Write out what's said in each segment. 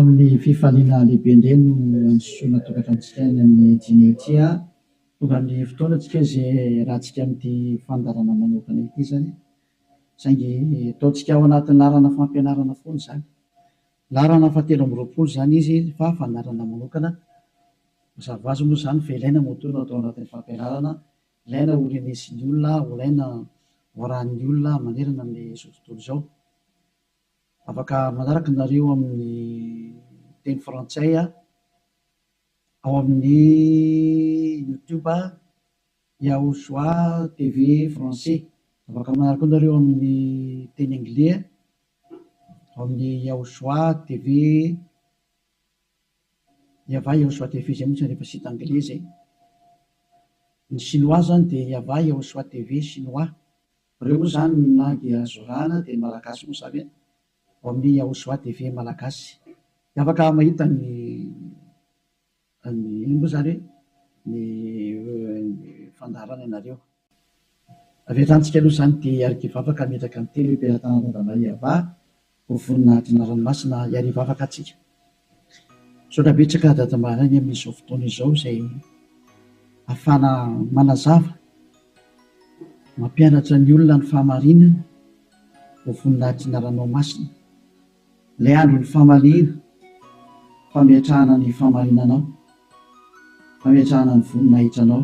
amin'ny fifaliana lehibe indray no ansoina tokatranotsika ny amin'ny jinetia tonga amin'ny fotoanantsika izay rahantsika amin'ity fandarana manokana ity zany saingy ataontsika ao anatin'ny larana fampianarana foana zany larana fahatelo amby roapolo zany izy fa fandarana manokana mazava ho azy moa zany fa ilaina motorina atao anatin'ny fampianarana ilaina ho renesin'ny olona ilaina hoarahan'ny olona manerana amin'izao tontolo izao. Afaka manaraka nareo amin'ny teny frantsay ao amin'ny YouTube Yahosoa TV français. Afaka manaraka nareo amin'ny teny anglais ao amin'ny Yahosoa TV Yava Yahosoa TV zay mihitsy rehefa site anglais zay. Ny chinois zany dia Yava Yahosoa TV chinois. Reo moa zany ny langy azorana dia malagasy moa zany ao amin'ny Yahosoa TV malagasy. Afaka mahita ny ino moa zany ny fandarana ianareo. Aveatrantsika aloha zany dia arikivavaka metraka amin'ny teny hoe Beratana Yava ho voninahitry ny ranomasina iarivavaka atsika. Saotra betsaka dadamarany amin'izao fotoana izao izay ahafana manazava mampianatra ny olona ny fahamarinana ho voninahitry ny ranomasina. Ilay andro ny fahamaliana fametrahana ny fahamarinanao, fametrahana ny voninahitranao.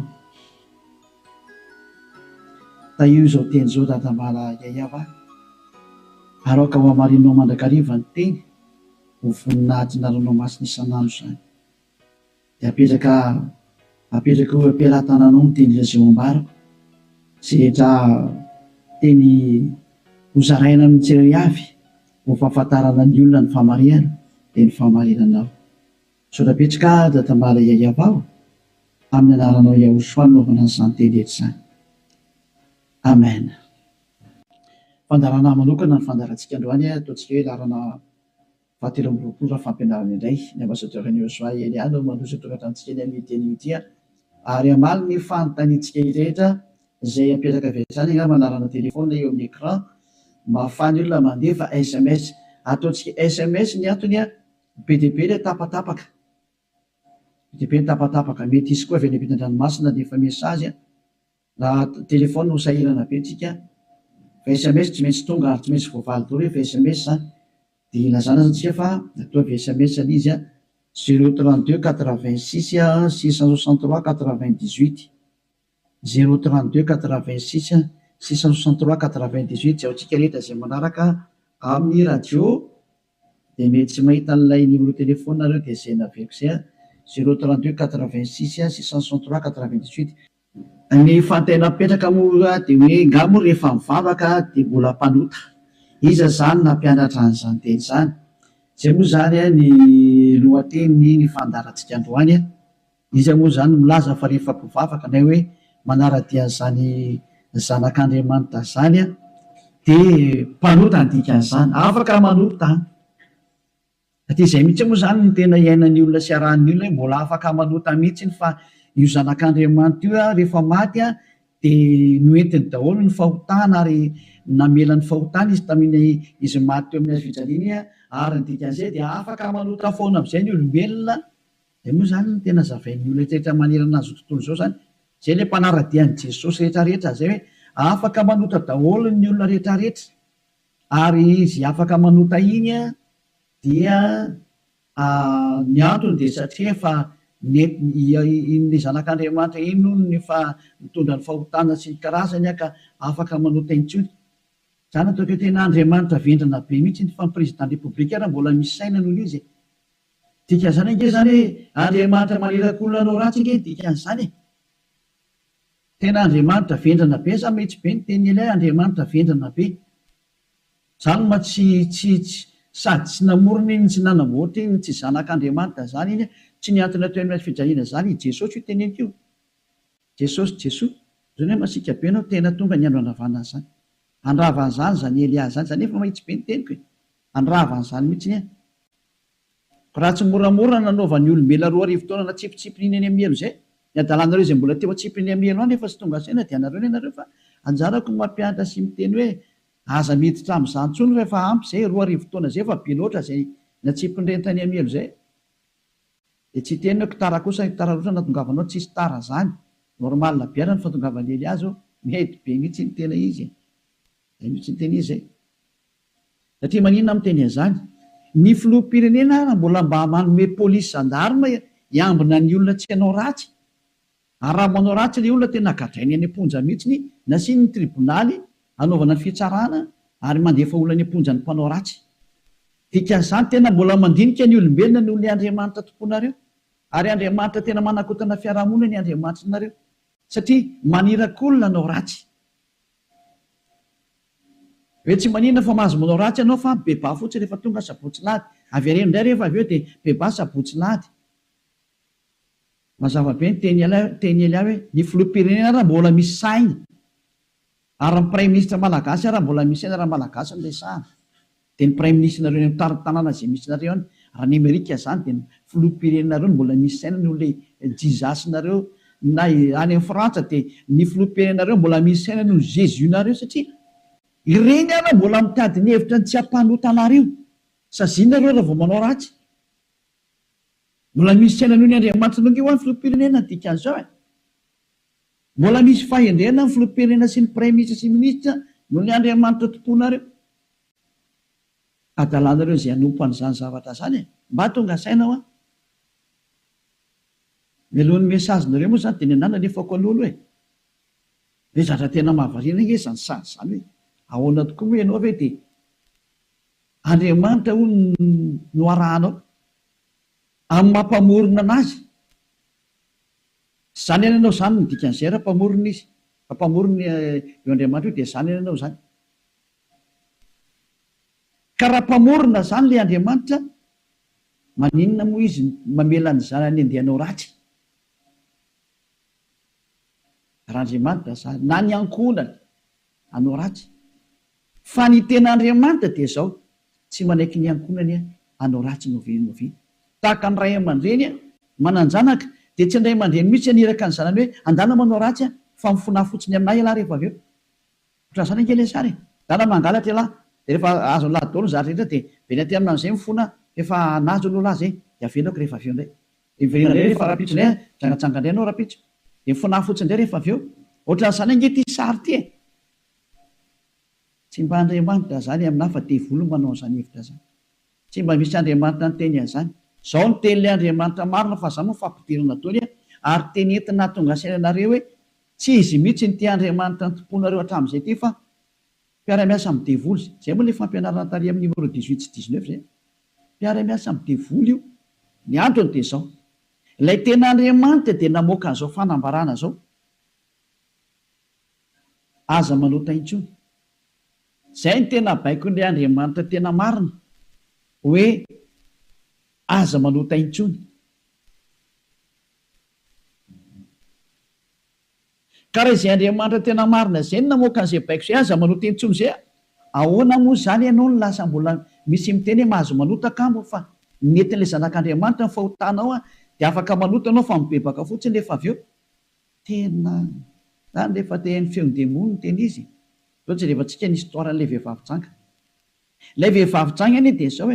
Taio izao teny izao dadamala Yayava aroka ho hamarinanao mandrakariva ny teny ho voninahitry ny ranomasina isan'andro zany. Dia apetraka ho ampelantananao ny teny lazao ambarako sy rehetra teny hozaraina amin'ny tsirairay avy ho fahafantarana ny olona ny fahamarinana dia ny fahamarinanao. Saotra betsaka dadamala Yayava aho amin'ny anaranao Yahosoa naovana an'izany teny rehetra izany. Amen. Fandarana manokana ny fandarantsika androany ataontsika hoe larana fahatelo amby roapolo fampianarana indray ny ambassadeur-n'i Yahosoa Eliana no mandroso tokatrantsika ny amin'ny teny ity ary amaly ny fanontaniantsika rehetra izay apetraka avy hatrany angamba larana telefona eo amin'ny écran mahafany olona mandefa SMS. Ataontsika SMS ny antony be dia be ilay tapatapaka mety isy koa avy any ampitan-dranomasina dia efa mesazy raha telefona no sahirana be tsika fa SMS tsy maintsy tonga ary tsy maintsy voavaly daholo rehefa SMS zany dia ilazana antsika fa atao avy SMS izy 032 86 663 98 032 86 663 98 zay antsika rehetra izay manaraka amin'ny radio dia mety tsy mahita n'ilay numéro telefona nareo dia izay naveriko izay 032 86 663 98. Ny fantena petraka moa dia hoe ngamo rehefa mivavaka dia mbola mpanota iza zany nampianatra an'izany teny izany. Izay moa zany ny lohateny ny fandarantsika androany. Izy moa zany milaza fa rehefa mpivavaka na hoe manara-dia an'izany zanak'Andriamanitra zany dia mpanota ny dikan'izany, afaka manota. Satria izay mihitsy moa zany ny tena iainan'ny olona sy arahan'ny olona hoe mbola afaka manota mihitsy fa io zanak'Andriamanitra io rehefa maty dia noentiny daholo ny fahotana ary namela ny fahotana izy tamin'ny izy maty teo amin'ny hazofijaliana ary ny dikan'izay dia afaka manota foana amin'izay ny olombelona. Dia moa zany ny tena zavain'ny olona rehetra manerana azy tontolo izao zany izay ilay mpanara-dian'i Jesosy rehetrarehetra zay hoe afaka manota daholo ny olona rehetrarehetra ary izy afaka manota iny dia ny antony dia satria efa ny zanak'Andriamanitra iny no ny mitondra ny fahotana sy ny karazany ka afaka manota intsony. Zany ataoko tena Andriamanitra vendrana be mihitsy fa ny président république raha mbola misy saina noho izy. Dikan'izany ange zany hoe Andriamanitra maneraka olona anao ratsy ange dikan'izany. Tena Andriamanitra vendrana be sa mihitsy be ny teny ilay Andriamanitra vendrana be. Zany ma tsy sady tsy namorona iny tsy nanamboatra iny tsy zanak'Andriamanitra zany iny tsy niantona teo amin'ny fijaliana zany Jesosy io teneniko io. Jesosy zany hoe masika be anao tena tonga ny andro andravana zany. Andravan'izany zany Elia zany zany efa mahitsy be ny teniko andravan'izany mihitsy raha tsy moramora nanaovan'ny olombelona roa arivo taona na tsipitsipinyny eny amielo zay ny adalanareo izay mbola teo atsipiny amielo any efa tsy tonga saina dia anareo ianareo fa anjarako mampianatra sy miteny hoe aza miditra amin'izany tsony rehefa ampy zay roa arivo taona zay fa be loatra zay na tsy mpindrentany amelo zay de tsy tenao kitara kosa tara rotra natongavanao tsisy tara zany normal biara ny fatongavan'ely azy mety be mihitsy ny tena izy mihitsy ny tena izy zay satria maninona miteny an'izany ny filoham-pirenena raha mbola mba manome polisy zandarma iambina ny olona tsy hanao ratsy ary raha manao ratsy le olona tena gadrainy any amponja mihitsy nasiny ny tribonaly anaovana ny fitsarana ary mandefa olona any amponja ny mpanao ratsy dikan'izany tena mbola mandinika ny olombelona noho ny Andriamanitra tomponareo ary Andriamanitra tena manakotana fiarahamonina ny Andriamanitra nareo satria manirakolona anao ratsy hoe tsy maninona fa mahazo manao ratsy ianao fa beba fotsy rehefa tonga sabotsy lady avy areno indray rehefa avy eo dia beba sabotsy lady mazava be ny teny ely hoe ny filoham-pirenena raha mbola misy saina ary ny prime ministre malagasy raha mbola misy saina raha malagasy ny resahana dia ny prime ministre nareo ny tanàna izay misy nareo any raha ny Amerika zany dia ny filoham-pirenenareo no mbola misy saina noho le jizasy nareo na any amin'ny Frantsa dia ny filoham-pirenenareo mbola misy saina noho Jésus nareo satria ireny ana mbola mitady ny hevitra ny tsy hampanotanareo sazinareo raha vao manao ratsy mbola misy saina noho ny Andriamanitra nonge ho an'ny filoham-pirenena dikan'izao mbola misy fahendrena ny filoham-pirenena sy ny prime ministre sy ministra noho ny Andriamanitra tomponareo adalanareo zay hanompo an'izany zavatra zany mba tonga saina mialohan'ny mesazinareo moa zany dia ny anana nefako an'olo le zatra tena mahavariana nge zany sady zany hoe ahoana tokoa hoe ianao ve dia Andriamanitra ho no arahanao amin'ny mampamorona anazy zany any ianao zany nidikan'izay raha mpamorona izy fa mpamorona eo Andriamanitra io dia zany any ianao zany ka raha mpamorona zany le Andriamanitra maninona moa izy mamela ny zanany andehanao ratsy raha Andriamanitra zany na ny ankonany anao ratsy fa ny tena Andriamanitra dia zao tsy manaiky ny ankonany anao ratsy novi tahaka ny ray aman-dreny mananjanaka dia tsy indray aman-dreny mihitsy aniraka ny zanany hoe andana manao ratsy fa mifona fotsiny aminay ialahy rehefa avy eo ohatran' izany ankely sary dana mangalatra ialahy dia rehefa azo ny lahy daholo ny zatra rehetra dia very aty amin'izay mifona efa nazo aloha lahy zay dia avelako rehefa avy eo indray iverena indray rehefa rapitso indray jangatsanga indray anao rapitso dia mifona fotsiny indray rehefa avy eo ohatran'izany angety sary ty tsy mba Andriamanitra zany amina fa devolo manao zany hevitra zany tsy mba misy Andriamanitra ny teny an'izany zao ny tenyle Andriamanitra marina fa za moa fampidirana taony ary teny entina tonga sainanareo hoe tsy izy mihitsy ny te Andriamanitra ny tomponareo hatramin'izay ty fa mpiara-miasa amin'ny devolo zay moa le fampianarana tary amin'ny numéro 18 sy 19 zay mpiara-miasa amin'ny devolo io ny androny dia zao ilay tena Andriamanitra dia namoaka an'izao fanambarana zao aza manota intsony zay ny tena baiko n'ilay Andriamanitra tena marina hoe aza manota intsony ka raha izay Andriamanitra tena marina zay ny namoaka an'izay baiko zay aza manota intsony zay ahoana moa zany ianao ny lasa mbola misy miteny hoe mahazo manota kambo fa netin'ilay zanak'Andriamanitra ny fahotanao dia afaka manota anao fa mibebaka fotsiny rehefa avy eo tena zany rehefa tehan'ny feon-demony teny izy ohatsy rehefa tsika ny histoiran'ilay vehivavy janga ilay vehivavy janga any dia zao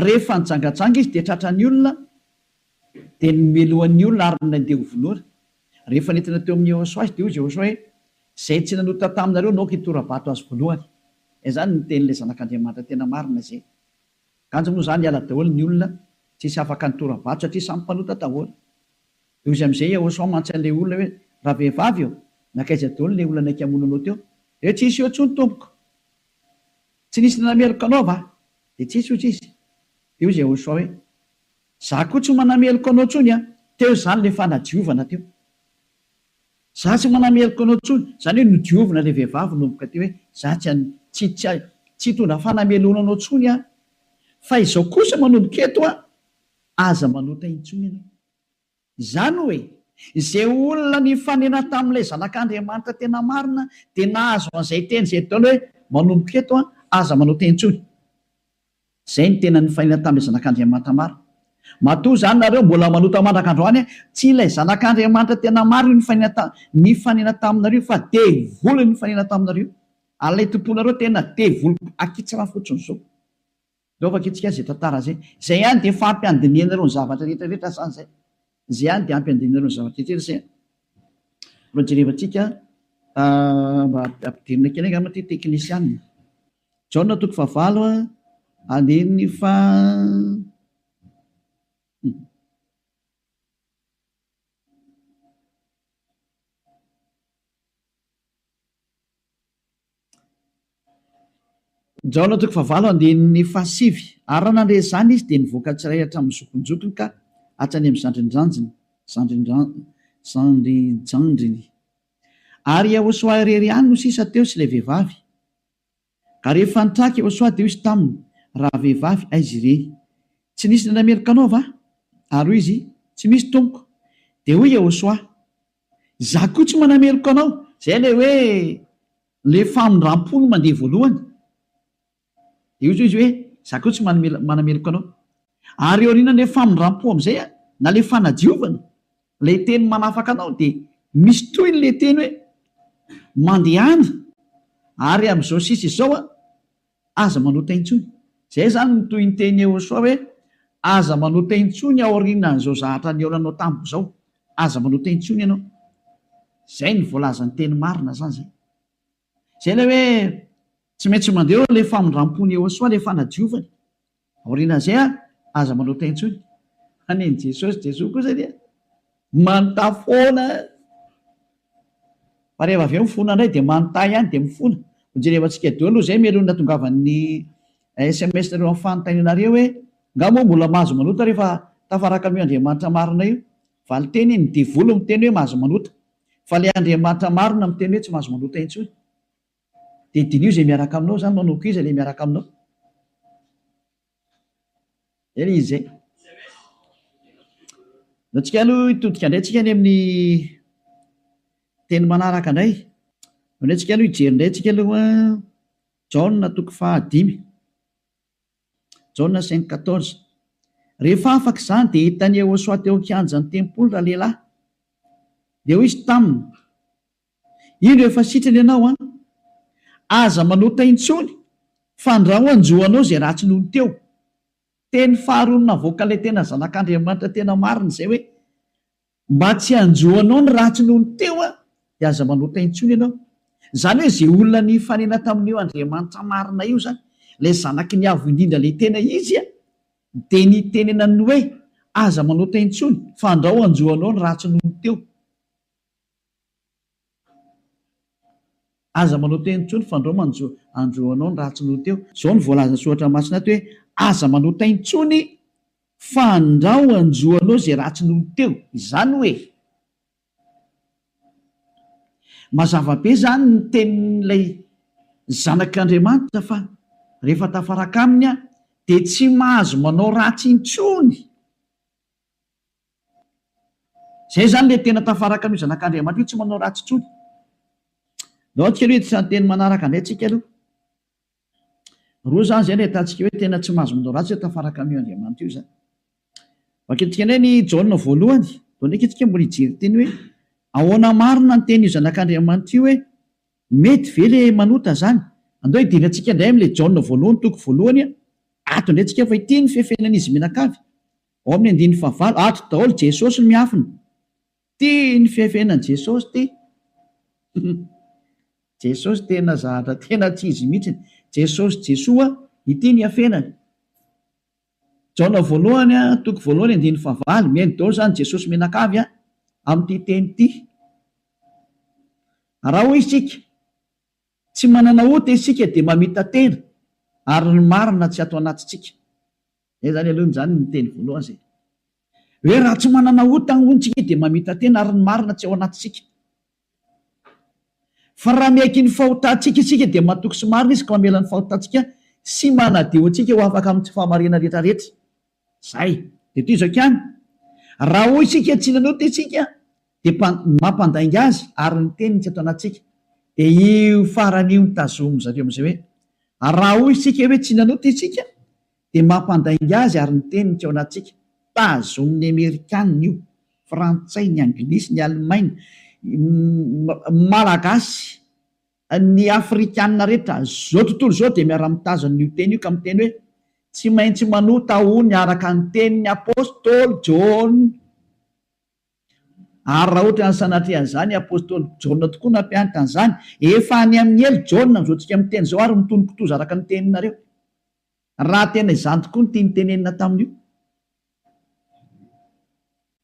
rehefa nijangatsanga izy dia tratran'ny olona dia nomelohan'ny olona ary nandeha hovolora rehefa nentina teo amin'ny Jehosoa izy dia hoy Jehosoa hoe zay tsy nanota taminareo naoka hitorabato azy voalohany zany ny tenyilay zanak'Andriamanitra tena marina zay kanjo moa zany hiala daholo ny olona tsisy afaka nitorabato satria samy mpanota daholo dia izy amin'izay Jehosoa mantsan'ilay olona hoe raha vehivavy eo nakaiza daholo ilay olona naiky hamonanao teo dia tsisy eo tsony tompoko tsy nisy nanameloko anao va dia tsisy ohatsy izy dia hoy Jehosoa hoe za koa tsy manameloko anao tsony teo zany le fanadiovana teo za tsy manameloko anao tsony zany hoe nodiovina ilay vehivavy nomboka teo hoe za tsy hitondra fanamelona anao tsony fa izao kosa manomboka eto aza manota intsony ianao zany hoe izay olona ny fanena tamin'ilay zanak'Andriamanitra tena marina dia nahazo an'izay teny izay taona hoe manomboka eto aza manota intsony zay ny tena ny fanena tamin'ilay zanak'Andriamanitra marina matoa zany nareo mbola manota mandrak'androany tsy ilay zanak'Andriamanitra tena marina ny fanena taminareo fa devolo ny fanena taminareo alay tomponareo tena devolo akitsira fotsiny zao Lovaka itsika zay tantara zay. Zay ihany dia fampiandiniana ireo ny zavatra rehetrarehetra sany zay. Zay ihany dia ampiandiniana ireo ny zavatra rehetrarehetra zay. Mbola jerevantsika mba ampidirina kely angamba ty teknisianina. Jaona 9 andininy fa Jaona 9 andininy fa 7 ary raha nandre zany izy dia nivoaka tsiray hatramin'ny zokonjokony ka hatrany amin'ny zandrinjandriny ary Yahosoa irery ihany no sisa teo sy ilay vehivavy ka rehefa nitraka Yahosoa dia izy taminy raha vehivavy aizy ireny tsy nisy nanamerika anao va ary hoy izy tsy misy tompoko dia hoy Yahosoa za koa tsy manamerika anao zay le hoe le famindram-polo mandeha voalohany dia izy hoe za koa tsy manamerika anao ary eo aoriana le famindram-po amin'izay na le fanadiovana le teny manafaka anao dia misy toyny le teny hoe mandehana ary amin'izao sisa izao aza manota intsony zay zany ny toy ny teny Yahosoa hoe aza manota intsony ao aorianan'izao zahatra ny eolanao tamiko zao aza manota intsony ianao zay ny voalazany teny marina zany zay zay le hoe tsy maintsy mandeha le famindram-pony Yahosoa le fanadiovany aorianan'izay aza manota intsony aneny Jesosy kosa dia manotafoana fa rehefa avy eo mifona indray dia manontay ihany dia mifona jerevantsika deo aloha zay melony natongavan'ny SMS nareo amin'ny fanontanianareo hoe ngamo mbola mahazo manota rehefa tafaraka amin'io Andriamanitra marina io valy teny ny devolo miteny hoe mahazo manota fa le Andriamanitra marina miteny hoe tsy mahazo manota intsony dia dinio zay miaraka aminao zany manao ko izy le miaraka aminao eny izy zay natsika aloha hitodika indray tsika any amin'ny teny manaraka indray ndray tsika aloha hijery indray tsika aloha Jaona 5 Jaona 5:14 rehefa afaka izany dia hitany Yahosoa teo an-kianjan'ny tempolo raha lehilahy dia hoy izy taminy ino efa sitrany ianao aza manota intsony fa andraho anjoanao zay ratsy nohony teo teny faharonina voaka ilay tena zanak'Andriamanitra tena marina izay hoe mba tsy anjoanao ny ratsy nohony teo dia aza manota intsony ianao zany hoe zay olona ny fanena tamin'io Andriamanitra marina io zany ilay zanaky ny avo indrindra ilay tena izy dia ny tenenany hoe aza manota intsony fa andraho anjoanao ny ratsy nohony teo aza manota intsony fa andraho anjoanao ny ratsy nohony teo zao ny voalaza soratra masina ato hoe aza manota intsony fa andraho anjoanao zay ratsy nohony teo izany hoe mazava be zany ny tenin'ilay zanak'Andriamanitra fa rehefa tafaraka aminy dia tsy mahazo manao ratsy intsony zay zany le tena tafaraka amin'io zanak'Andriamanitra io tsy manao ratsy intsony nao tsika aloha itysany teny manaraka indray tsika aloha roa zany zay le atantsika hoe tena tsy mahazo manao ratsy hoe tafaraka amin'io Andriamanitra io zany vakentsika indray ny Jaona voalohany dao ndraiky itsika mbola hijery teny hoe ahoana marina ny teny io zanak'Andriamanitra io hoe mety ve le manota zany andao hidirantsika indray amin'ilay Jaona voalohany toko voalohany ato indray tsika fa ity ny fefenan'izy menakavy ao amin'ny 9 ato daholo Jesosy no miafina ty ny fefenan' Jesosy ty Jesosy tena zahatra tena tsy izy mihitsiny Jesosy Jesoa ity ny afenany Jaona voalohany toko voalohany 9 meny daholo zany Jesosy menakavy amin'ity teny ity raha hoy isika tsy manana ota isika dia mamita tena ary ny marina tsy ato anatintsika zay zany aloha zany ny teny voalohany zay hoe raha tsy manana ota ny ontsika dia mamita tena ary ny marina tsy ao anatintsika fa raha miaiky ny fahotantsika isika dia matoky sy marina izy ka mamela ny fahotantsika sy manadio antsika ho afaka amin'ny tsy fahamarina rehetrarehetra zay dia toy izao kany raha hoy isika tsy nanota isika dia mampandainga azy ary ny teniny tsy ato anatsika dia io faran'io ny tazomy zareo amin'izay hoe raha hoy isika hoe tsy nanota isika dia mampandainga azy ary ny teniny tsy ao anatsika tazomin'ny Amerikanina io frantsay ny anglisy ny alemaina malagasy ny afrikanina rehetra zao tontolo zao dia miara-mitazan'io teny io ka miteny hoe tsy maintsy manota hony araka ny tenin'ny apôstôly Jona. Ary raha ohatra ny sanatrehan'izany apôstôly Jona tokoa nampianatra an'izany, efa any amin'ny elo Jona amin'izao tsika miteny izao ary mitonoko-toza araka ny teninareo. Raha tena izany tokoa ny tiany tenenina tamin'io.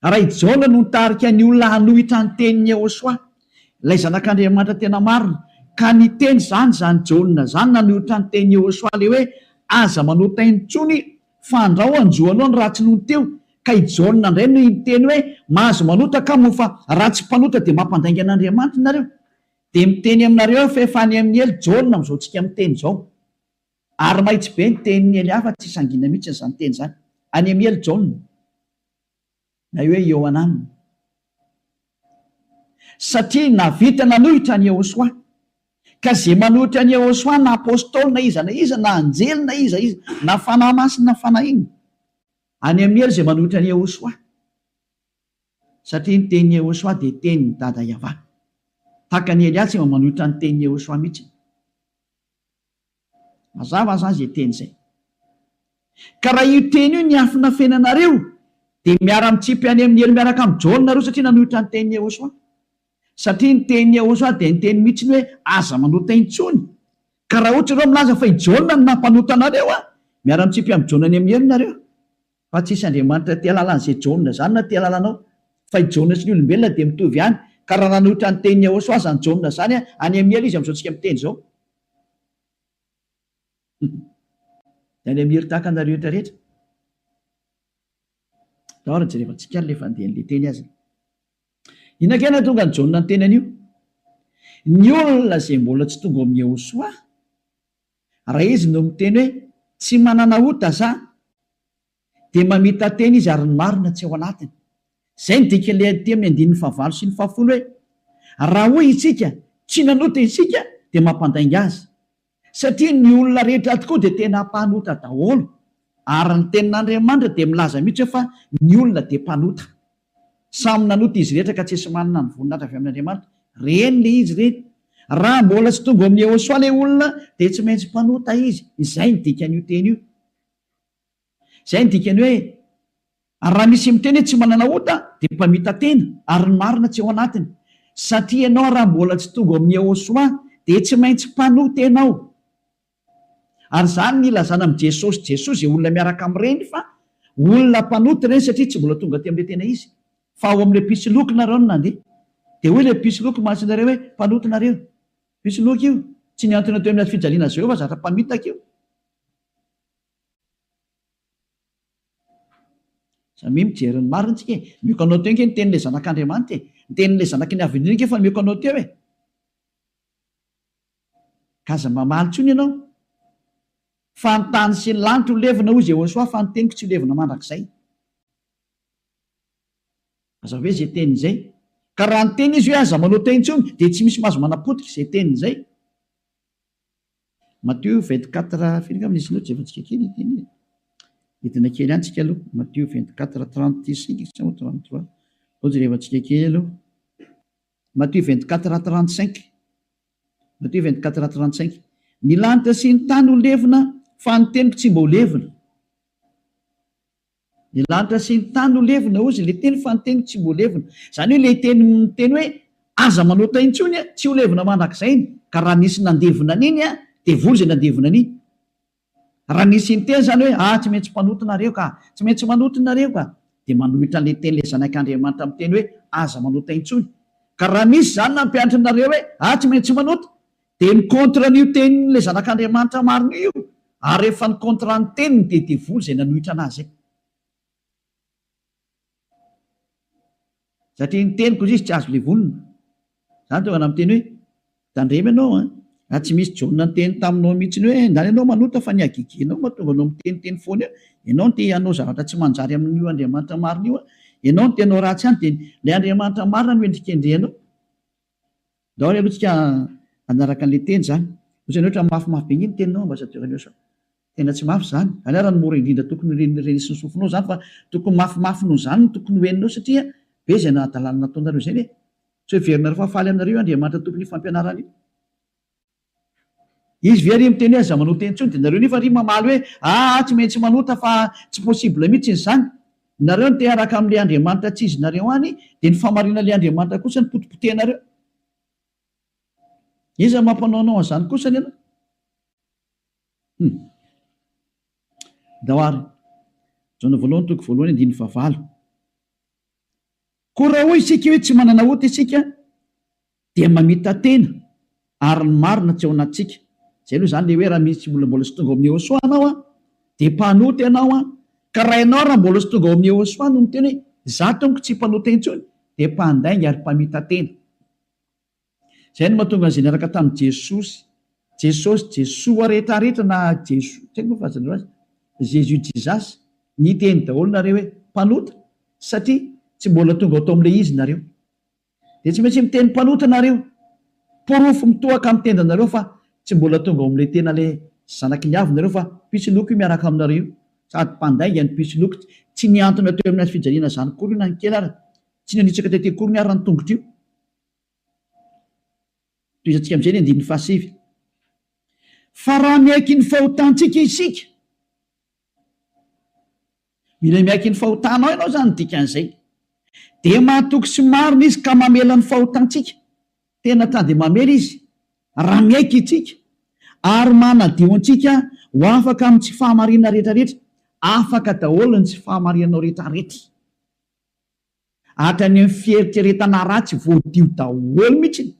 Raha i Jona no nitarika ny olona hanohitra ny tenin'ny Jehosoa, ilay zanak'Andriamanitra tena marina, ka ny teny zany Jona zany nanohitra ny tenin'ny Jehosoa le hoe aza manota intsony fa andrao anjoanao ny ratsy noho teo. Ka i Jona indray no miteny hoe mahazo manota ka mo fa ratsy mpanota dia mampandainga an'Andriamanitra nareo. Dia miteny aminareo fa efa any amin'ny elo Jona amin'izao tsika miteny izao. Ary mahitsy be ny tenin'ny ely hafa tsy sangina mihitsy izany teny izany. Any amin'ny elo Jona na hoe Ioanana. Satria navita nanohitra ny Jehosoa, ka zay manohitra ny Jehosoa na apôstôly na iza na anjely na iza na fanahy masina na fanahy iny, any amin'ny elo zay manohitra ny Jehosoa. Satria ny tenin'ny Jehosoa dia tenin'ny dada Iava. Tahaka ny Eliasy manohitra ny tenin'ny Jehosoa mihitsy. Mazava zany izay teny izay. Ka raha io teny io ny afina fenanareo dia miara-mitsipy any amin'ny elo miaraka amin'ny Jona nareo satria nanohitra ny tenin'ny Jehosoa. Satria ny tenin'ny Jehosoa dia ny teny mihitsy hoe aza manota intsony. Ka raha ohatra ireo milaza fa i Jona no nampanota anareo, miara-mitsipy amin'ny Jona any amin'ny elo nareo. Fa tsisy Andriamanitra tia lalan'izay Jona zany na tia lalanao. Fa i Jona sy ny olombelona dia mitovy ihany. Ka raha nanohitra ny tenin'ny Jehosoa zany Jona zany any amin'ny elo izy amin'izao tsika miteny izao. Any amin'ny hery tahaka anareo rehetrarehetra. Dahoara jerevantsika ny lefa andehan'ilay teny azy. Inakena tonga ny Jona ny teny an'io? Ny olona izay mbola tsy tonga amin'ny Jehosoa, raha izy no miteny hoe tsy manana ota za, dia mamita teny izy ary ny marina tsy ao anatiny. Izay ny dikan'ilay aty amin'ny 9 sy ny 10 hoe raha hoy isika tsy nanota isika dia mampandainga azy. Satria ny olona rehetra tokoa dia tena mpanota daholo. Ary ny tenin'Andriamanitra dia milaza mihitsy fa ny olona dia mpanota. Samy nanota izy rehetra ka tsy esy manana ny voninahitra avy amin'Andriamanitra. Reny le izy reny. Raha mbola tsy tonga amin'ny Jehosoa ilay olona dia tsy maintsy mpanota izy. Izay ny dikan'io teny io. Izay ny dikany hoe raha misy miteny hoe tsy manana ota dia mpamita tena ary ny marina tsy ao anatiny. Satria ianao raha mbola tsy tonga amin'ny Jehosoa dia tsy maintsy mpanota ianao. Ary zany ny ilazana amin'ny Jesosy izay olona miaraka amin'ireny fa olona mpanota ireny satria tsy mbola tonga aty amin'ilay tena izy. Fa ao amin'ilay pisoloky nareo no nandeha. Dia hoy ilay pisoloky mahatsinareo hoe mpanota nareo. Pisoloky io tsy niantona teo amin'ny fijaliana Jehovah zatra mpamitaka io. Samy mijery ny marina tsika. Mioka anao teo nke ny tenin'ilay zanak'Andriamanitra. Ny tenin'ilay zanaky ny avin'indrika fa mioka anao teo e. Kaza mamaly tsony ianao. Fa ny tany sy ny lanitra ho levina hoy Jehosoa fa ny teniko tsy ho levina mandrakizay. Aza hoe izay teny izay. Ka raha ny teny izy hoe aza manota intsony dia tsy misy mahazo manapotika izay teny izay. Matthieu 24 firy angamba nisy loatra jevantsika kely teny. Hitina kely ihany tsika aloha. Matthieu 24:35 sa 33. Jerevantsika kely aloha. Matthieu 24:35. Matthieu 24:35. Ny lanitra sy ny tany ho levina fa ny teniko tsy mba ho levina. Ny lanitra sy ny tany ho levina ozy ilay teny fa ny teniko tsy mba ho levina. Izany hoe ilay teny hoe aza manota intsony tsy ho levina mandrakizay. Ka raha nisy nandevina an'iny dia vory izay nandevina an'iny. Raha nisy ny teny izany hoe tsy maintsy mpanota nareo ka, tsy maintsy manota nareo ka, dia manohitra an'ilay teny ilay zanak'Andriamanitra amin'ny teny hoe aza manota intsony. Ka raha misy izany nampianatra nareo hoe tsy maintsy manota, dia ny kontra n'io tenin'ilay zanak'Andriamanitra marina io. Ary rehefa ny kontra ny teniny dia devoly izay nanohitra anazy. Satria ny teniko izy tsy azo levolina. Izany tonga namiteny hoe tandremy ianao tsy misy Jona ny teny taminao mihitsy ny hoe ndany ianao manota fa ny agigenao mahatonga anao miteniteny foana eo. Ianao no te hanao zavatra tsy manjary amin'io Andriamanitra marina io. Ianao no tenao ratsy ihany dia ilay Andriamanitra marina no endrikendrehanao. Daholo aloha tsika anaraka an'ilay teny izany. Ohatrany ohatra mafimafy be iny teninao ambassadeur Jehosoa. Tena tsy mafy izany. Any raha ny mora indrindra tokony renisy ny sofinao izany fa tokony mafimafy noho izany no tokony hoeninao satria be izay nahadalàna nataonareo izay hoe tsy hoe verina rehefa faly aminareo Andriamanitra tompony fampianarana io. izy very miteny aza manota entsony de nareo nefa ry mamaly hoe tsy maintsy manota fa tsy possible mihitsy ny zany nareo ny tearaka am'le andriamanitra tsy izy nareo any de ny famarina le andriamanitra kosa ny potipotenareo iza mampanaonao an'izany kosany ianao daoary jona voalohany toko voalohany andiny favalo ko raha hoy isika hoe tsy manana ota isika dia mamita tena ary ny marina tsy ao anatsika zay aloha zany le hoe raha misy mbola sy tonga amin'ny eosoa anao de mpanota ianao ka raha ianao raha mbola sy tonga ao amin'ny eosoa no miteny hoe za tonko tsy mpanota intsony de mpandainga ary mpamita tena zay no mahatonga an'izay niaraka tamin'i Jesoa rehetrarehetra na Jeso tsy haiko fazan'ireo azy Jésus Jesus ny teny daholo nareo hoe mpanota satria tsy mbola tonga atao amin'le izy nareo de tsy maintsy miteny mpanota nareo porofo mitohaka amin'ny tendanareo fa tsy mbola tonga ao amin'le tena le zanaky ny avy nareo fa pisiloko io miaraka aminareo sady mpandainga ny pisiloko tsy niantona teo amin'ny azy fijaliana zany kory io na ny kely ary tsy nanitsaka tete kory ny ary ny tongotro io toizatsika am'izay ny andin'ny fahasivy fa raha miaiky ny fahotantsika isika mila miaiky ny fahotanao ianao zany dikan'izay de mahatoky sy marina izy ka mamela ny fahotantsika tena ta de mamela izy raha miaiky itsika ary manadio antsika ho afaka amin'ny tsy fahamarina rehetrarehetra afaka daholo ny tsy fahamarinanao rehetrarehetra hatrany amin'ny fieritreretana ratsy voadio daholo mihitsiny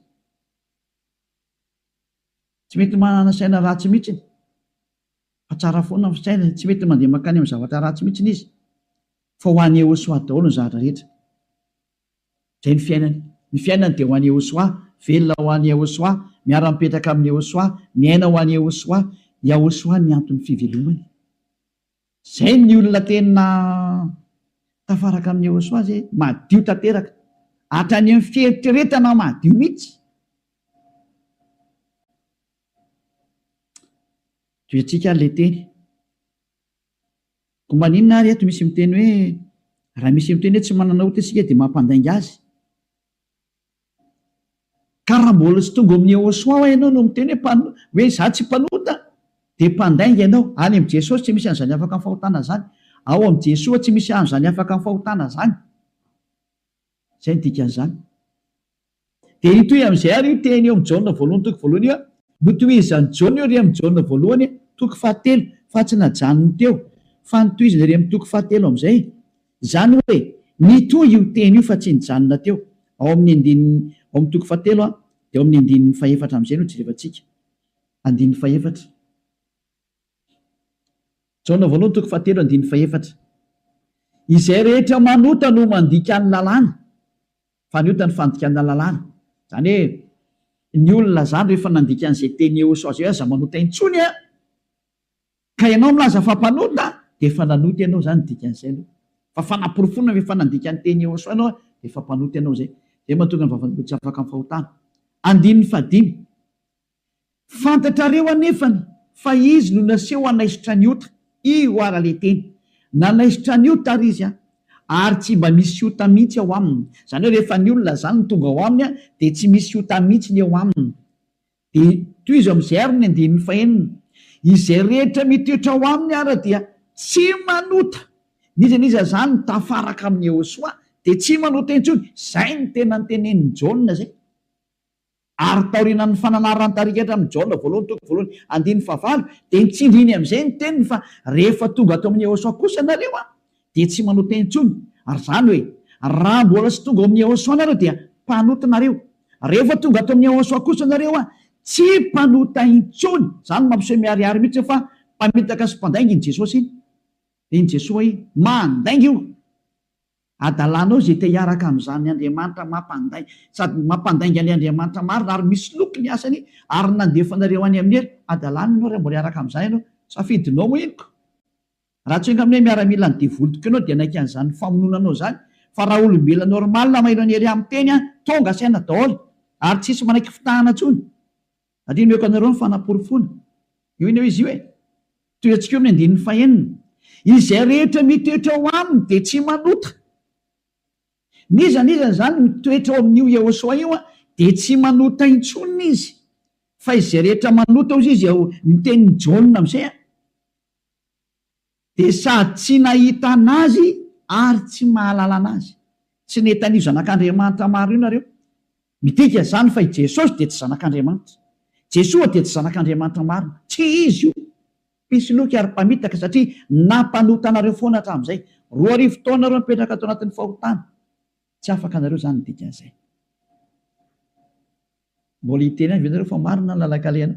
tsy mety manana saina ratsy mihitsiny fa tsara foana ny saina tsy mety mandeha makany amin'ny zavatra ratsy mihitsiny izy fa ho any eosoa daholo ny zavatra rehetra zay ny fiainany de ho any eosoa velona ho any eosoa miara-mipetraka amin'ny eosoa miaina ho any eosoa ny antony fivelomany zay ny olona tena tafaraka amin'ny eosoa zay madio tanteraka hatrany amin'ny fieritreretana madio mihitsy toetsika le teny ko maninona ary eto misy miteny hoe raha misy miteny hoe tsy manana ota isika de mampandainga azy ka raha mbola sy tonga amin'ny eosoa ho ianao no miteny hoe za tsy mpanota de mpandainga ianao any am' Jesosy tsy misy an'izany afaka ny fahotana zany ao am' Jesoa tsy misy an'izany afaka ny fahotana zany zay ny dikan'izany de itoy am'izay ary io teny eo am' Jaona voalohany toko voalohany io notoizany Jaona io ry am' Jaona voalohany toko fahatelo fa tsy najanony teo fa nitoizany ry am' toko fahatelo am'izay zany hoe nitoy io teny io fa tsy nijanona teo ao amin'ny toko fahatelo de ao amin'ny andin'ny fahefatra am'izay no jerevantsika andin'ny fahefatra Jaona voalohany toko fahatelo andin'ny fahefatra izay rehetra manota no mandika ny lalàna fa ny ota ny fandikana lalàna zany hoe ny olona zany rehefa nandika an'izay teny eosoa zay aza manota intsony ka ianao milaza fa mpanota de efa nanota ianao zany dikan'izay aloha fa fanaporofona efa nandika ny teny eosoa ianao de efa mpanota ianao zay mahatonga ny vavany tsy afaka ny fahotana andin'ny fadimy fantatrareo anefany fa izy no naseho anaisitra ny ota io ara le teny nanaisitra ny ota ary izy ary tsy mba misy ota mihitsy ao aminy zany hoe rehefa ny olona zany ny tonga ao aminy de tsy misy ota mihitsy ny ao aminy de toy izy am'izay ary ny andin'ny fahenina izay rehetra mitoetra ao aminy ara dia tsy manota nizaniza zany ny tafaraka amin'ny eosoa de tsy manota intsony zay ny tena ny tenen'ny Jaona zay ary taorinan'ny fananarany tarikatra amin'ny Jaona voalohany toko voalohany andin'ny fahavalo de nitsindriny am'izay ny teniny fa rehefa tonga atao amin'ny eosoa kosa nareo de tsy manota intsony ary zany hoe raha mbola sy tonga ao amin'ny eosoa nareo dia mpanota nareo rehefa tonga atao amin'ny eosoa kosa nareo tsy mpanota intsony zany mampiseho miariary mihitsy fa mpamitaka sy mpandainga iny Jesosy iny de iny Jesoa iny mandainga io adalanao zay te hiaraka am'izany Andriamanitra mampandainga sady mampandainga ny Andriamanitra marina ary misy loko ny asany ary nandefanareo any amin'ny hery adalana ianao raha mbola hiaraka am'izany ianao safidinao mo inoko raha tsy oenga amin'nay miaramila ny devolotiko ianao de naika an'izany famononanao zany fa raha olombelona normal maheno ny hery amin'ny teny tonga saina daholo ary tsisy manaiky fitahana tsony adiny meko anareo ny fanaporofona io iny eo izy io hoe toetsika eo amin'ny andin'ny fahenina izay rehetra mitoetra ao aminy de tsy manota nizany zany mitoetra ao amin'io eosoa io de tsy manota intsonina izy fa izay rehetra manota ozy izy ao nitenin'ny Jaona amizay de sady tsy nahita anazy ary tsy mahalala anazy. Tsy netan'io zanak'Andriamanitra maro io nareo midika zany fa i Jesosy de tsy zanak'Andriamanitra, Jesoa de tsy zanak'Andriamanitra maro, tsy izy io. Mpisoloky ary mpamitaka satria nampanota anareo foana hatramin'izay. 4 taona nareo mipetraka ato anatin'ny fahotana, tsy afaka anareo zany midika an'izay. Mbola hiteny any venareo fa marina ny lalak'alena.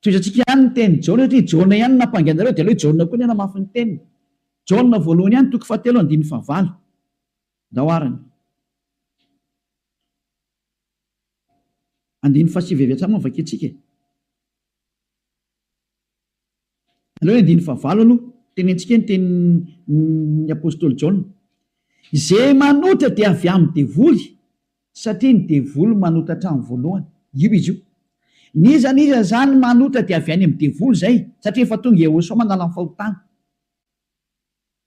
Toizatsika ihany ny teny Jaona satria Jaona ihany nampanganareo de aleo Jaona koa ny anamafy ny teniny. Jaona voalohany ihany 7:9 daoarany. 9:7 hatramy vaketsika. Aleo 9:5 aloha tenentsika ny tenin'ny apôstôly Jaona. Izay manota dia avy amin'ny devoly satria ny devoly manota hatramin'ny voalohany. Io izy io. Niza zany manota dia avy any amin'ny devoly zay satria efa tonga Jehosoa manala amin'ny fahotana.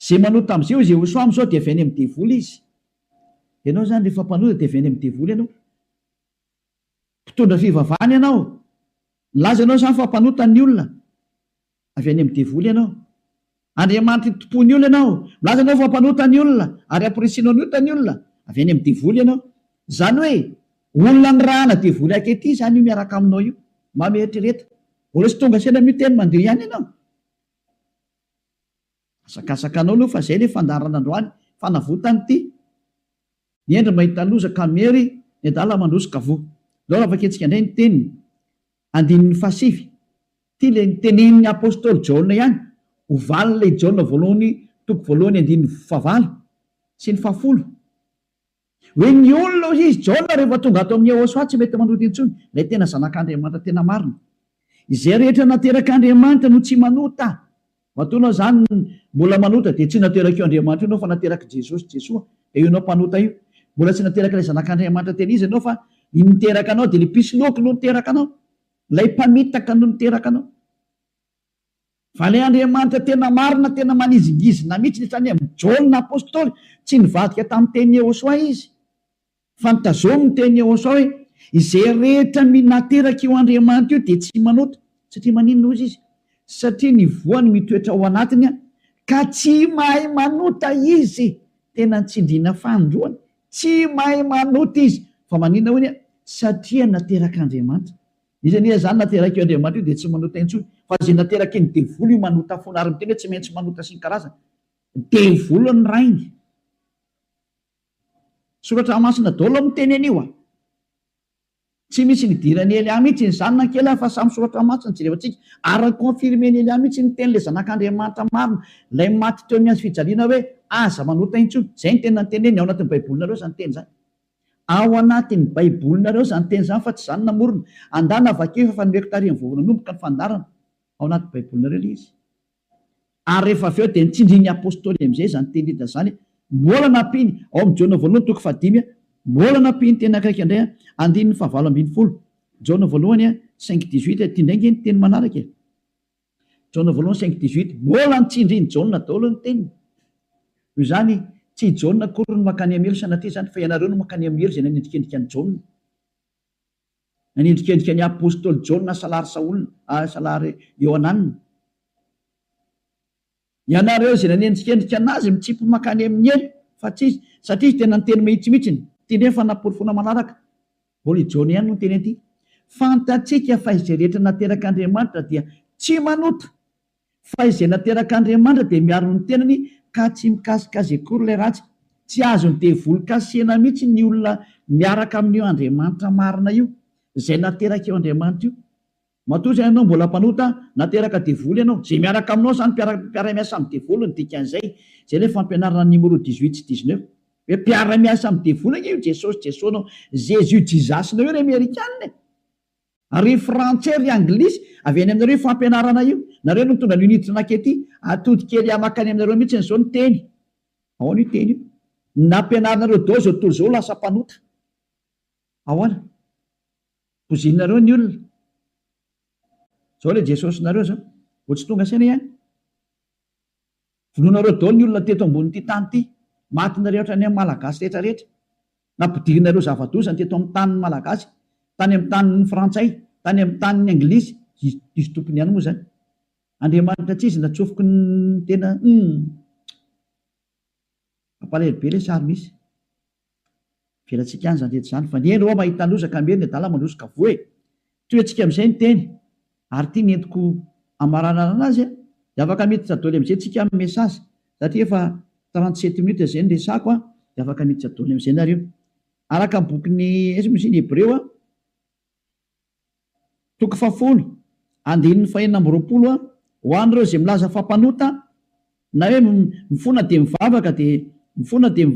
Zay manota am'izay Jehosoa am'izao dia avy any amin'ny devoly izy. Ianao zany rehefa mpanota dia avy any amin'ny devoly ianao. Mpitondra fivavahana ianao. Laza ianao zany fa mpanota ny olona. Avy any amin'ny devoly ianao. Andriamanitra tompon'ny olona ianao. Laza ianao fa mpanota ny olona ary amporesinao ny ota ny olona. Avy any amin'ny devoly ianao. Zany hoe olona ny rahana devoly akety zany io miaraka aminao io. Mametrereta. Mbola tsy tonga sena miteny mandeha ihany ianao. Asakasakanao aloha fa zay le fandarana androany fanavotany ty. Niendry mahita loza kamery ny adala mandroso kavo. Lao avaketsika indray ny teniny 9:7. Ty le nitenen'ny apôstôly Jaona ihany. Ovaly le Jaona voalohany 9:9 sy ny 10. Hoe ny olona izy Jaona rehefa tonga ato amin'ny Jehosoa tsy mety manota intsony. Ilay tena zanak'Andriamanitra tena marina. Izay rehetra naterak'Andriamanitra no tsy manota. Matonao zany mbola manota dia tsy nateraka io Andriamanitra ianao fa nateraka Jesosy Jesoa. Dia io ianao mpanota io. Mbola tsy nateraka ilay zanak'Andriamanitra tena izy ianao fa niteraka anao dia ilay mpisoloky no niteraka anao. Ilay mpamitaka no niteraka anao. Fa ilay Andriamanitra tena marina, tena manizingizina mihitsy netrany amin'ny Jaona apôstôly tsy nivadika tamin'ny teny Jehosoa izy. Fa nitazomy ny teny Jehosoa hoe izay rehetra nateraka io Andriamanitra io dia tsy manota. Satria maninona ozy izy? Satria ny voany mitoetra ao anatiny ka tsy mahay manota izy. Tena nitsindriana fandroany. Tsy mahay manota izy. Fa maninona hoy satria nateraka Andriamanitra. Izy zany nateraka io Andriamanitra io dia tsy manota intsony. Fa izay nateraka ny devoly io manota foana ary miteny hoe tsy maintsy manota sy ny karazana. Devoly ny rainy. Soratra masina daholo miteny anio. Tsy misy nidirany Elia mihitsy ny zanona kely fa samy soratra masina jerevantsika. Ary konfirmeny Elia mihitsy ny teny le zanak'Andriamanitra marina. Ilay maty teo amin'ny fijaliana hoe aza manota intsony. Zay ny tena teneny ao anatin'ny baibolinareo zany teny zany. Ao anatin'ny baibolinareo zany teny zany fa tsy zany namorona. Andana vakeo fa fanomeko tarihan'ny voavona nomboka ny fandarana. Ao anatin'ny baibolinareo le izy. Ary rehefa avy eo dia nitsindrian'ny apôstôly amin'izay zany teny hita zany. Mbola nampiny ao amin'ny Jaona voalohany 5:5. Mbola nampiny teny akaiky indray 9:9. Jaona voalohany 5:18. Ty indraingy ny teny manaraka. Jaona voalohany 5:18. Mbola nitsindriany Jaona daholo ny teniny. Io zany tsy Jaona kory no makany amelo sanatria zany fa ianareo no makany amelo izay nanendrikendrika ny Jaona. Nanendrikendrika ny apôstôly Jaona salary Saolina, salary Ioananina. Ianareo izay nanendrikendrika anazy mitsipy makany amin'ny elo fa tsy izy satria tena ny teny mihitsimihitsiny. Ty ndray fa naporofona manaraka. Mbola Jaona ihany no teny aty. Fantatsika fa izay rehetra nateraka Andriamanitra dia tsy manota. Fa izay nateraka Andriamanitra dia miaro ny tenany ka tsy mikasikazy akory ilay ratsy. Tsy azony devoly kasihana mihitsy ny olona miaraka amin'io Andriamanitra marina io. Izay nateraka io Andriamanitra io. Matoa zay ianao mbola mpanota nateraka devoly ianao. Zay miaraka aminao zany mpiara-miasa amin'ny devoly ny dikan'izay. Zay ilay fampianarana numéro 18 sy 19. Hoe mpiara-miasa amin'ny devoly io Jesosy Jesonao. Jésus jizasinao io ry Amerikanina. Ary frantsay ry anglisy avy any aminareo fampianarana io. Nareo no mitondra l'unité nakety atody kely amakany aminareo mihitsy n'izao ny teny. Ao ny teny io. Nampianaranareo dao zao tontolo zao lasa mpanota. Ahoana? Pozinareo ny olona. Zao le Jesosy nareo zao. Vao tsy tonga saina ihany. Vonoanareo dao ny olona teto ambony ty tany ty. Matinareo ohatrany amin'ny malagasy rehetra rehetra. nampidirinareo zavadosany teto amin'ny tanin'ny malagasy, tany amin'ny tanin'ny frantsay, tany amin'ny tanin'ny anglisy, izy tompony ihany moa zany. Andriamanitra tsy izy natsofoko ny tena ampalahelo be le sary misy. Velantsika any zany rehetra zany fa ny eny ao mahita losaka meny adala malosaka voe. Toy antsika amin'izay ny teny ary tia nentiko amaranana anazy dia afaka miditra daholo amin'izay tsika amin'ny mesazy satria efa 37 minutes izay ny resako dia afaka miditra daholo amin'izay nareo. Araka ny bokin'ny esy ny Hebreo toko 10 andininy 420 ho an'ireo izay milaza fampanota na hoe mifona dia mivavaka dia mifona dia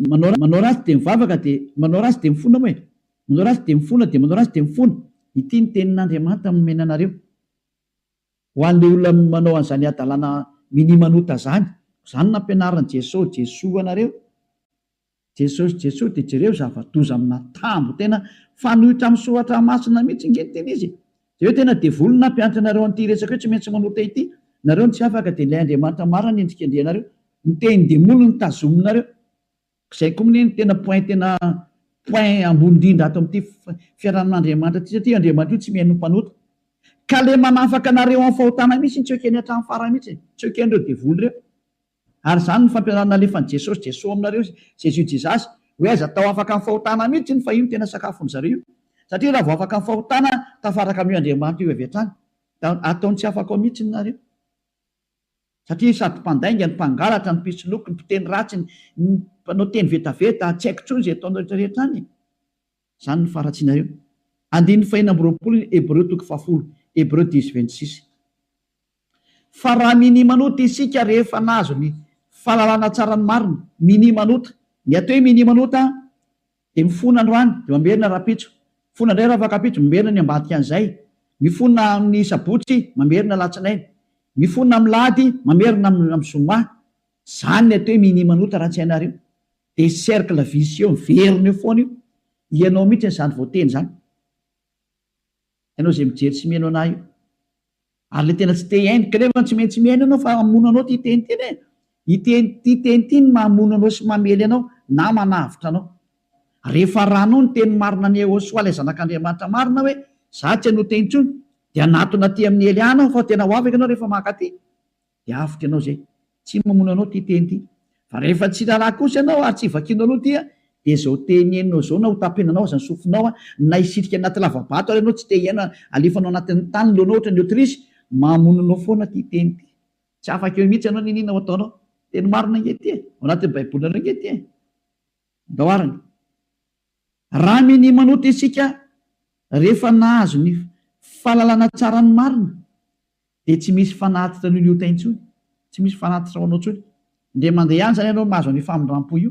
manao ratsy dia mivavaka dia manao ratsy dia mifona moa e, manao ratsy dia mifona dia manao ratsy dia mifona. Ity ny tenin'Andriamanitra nomena anareo ho an'ilay olona manao an'izany adalana minimanota zany. Izany nampianaran'i Jesoa anareo. Jesosy dia jereo zava-doza amina tambo tena fanohitra amin'ny soratra masina mihitsy ingeny teny izy. Dia hoe tena devoly nampianatra anareo an'ity resaka hoe tsy maintsy manota ity. Nareo ny tsy afaka dia ilay Andriamanitra marina ny endrika andrianareo. Ny teny demony ny tazominareo. Izay koa ny tena point ambony indrindra ato amin'ity fiarahan'Andriamanitra ity satria Andriamanitra io tsy mihaino mpanota. Ka le manafaka anareo amin'ny fahotana mihitsy tsy ekeny hatramin'ny farany mihitsy, tsy eken'ireo devoly ireo. Ary izany ny fampianarana alefan'i Jesosy aminareo Jésus hoe aiza tao afaka amin'ny fahotana mihitsy ny fa io tena sakafon'ny zareo. Satria raha vao afaka amin'ny fahotana tafaraka amin'io Andriamanitra io avy hatrany, ataony tsy afaka ao mihitsy nareo. Satria sady mpandainga ny mpangalatra ny mpitsoloky ny mpiteny ratsy ny mpanao teny vetaveta tsy haiko intsony izay ataonao rehetrarehetra any. Izany ny faratsianareo. Andininy 420 Hebreo toko 10 Hebreo 10:26. Fa raha minimanota isika rehefa nazo ny fahalalana tsara ny marina, minimanota ny atao hoe minimanota dia mifona androany dia mamerina rapitso, mifona indray raha fakapitso mamerina ny ambadika an'izay, mifona amin'ny sabotsy mamerina latsinainy, mifona amin'ny lahady mamerina amin'ny zoma. Izany ny atao hoe minimanota raha tsy hainareo. Dia cercle vicieux miverina eo foana io. Ianao mihitsy izany voateny izany. Ianao izay mijery sy mihaino anahy io. Ary le tena tsy te haino kanefa tsy maintsy mihaino ianao fa mamono anao ty teny teny e. Ity teny ity ny mamono anao sy mamely anao na manavitra anao. Rehefa ranao ny teny marina ny Jehosoa ilay zanak'Andriamanitra marina hoe za tsy hanota intsony dia anatona aty amin'ny Eliana fa tena ho afaka ianao rehefa maka aty. Dia avitra ianao izay. Tsy mamono anao ty teny ity. Fa rehefa tsy lalà kosa ianao ary tsy vakianao aloha ty dia izao teny henonao izao na ho tapenanao aza ny sofinao na hisitrika anaty lavabato ary ianao tsy te hiaina alefanao anatin'ny tany loanao ohatra ny Aotrisy, mamono anao foana ty teny ity. Tsy afaka eo mihitsy ianao ninina ho ataonao. Teny marina ingety e, ao anatin'ny baibolinareo ingety e. Daoarany. Raha minimanota isika rehefa nahazo ny fahalalana tsara ny marina dia tsy misy fanatitra noho ny ota intsony, tsy misy fanatitra ho anao intsony. Dia mandeha ihany zany ianao mahazo ny famindrampo io.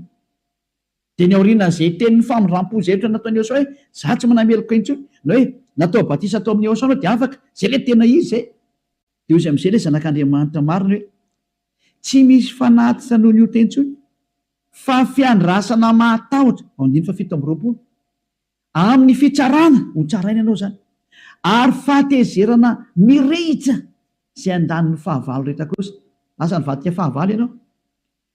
Dia ny aorianan'izay tenin'ny famindrampo izay ohatra nataon'i Jehosoa hoe za tsy manameloko intsony, na hoe natao batisa tao amin'ny Jehosoa dia afaka, izay le tena izy izay. Dia izy amin'izay ilay zanak'Andriamanitra marina hoe tsy misy fanatitra noho ny ota intsony fa fiandrasana mahatahotra ao andiny fa 7:20 amin'ny fitsarana ho tsaraina ianao zany ary fahatezerana mirehitra izay andaniny fahavalo rehetra kosa. Lasa nivadika fahavalo ianao.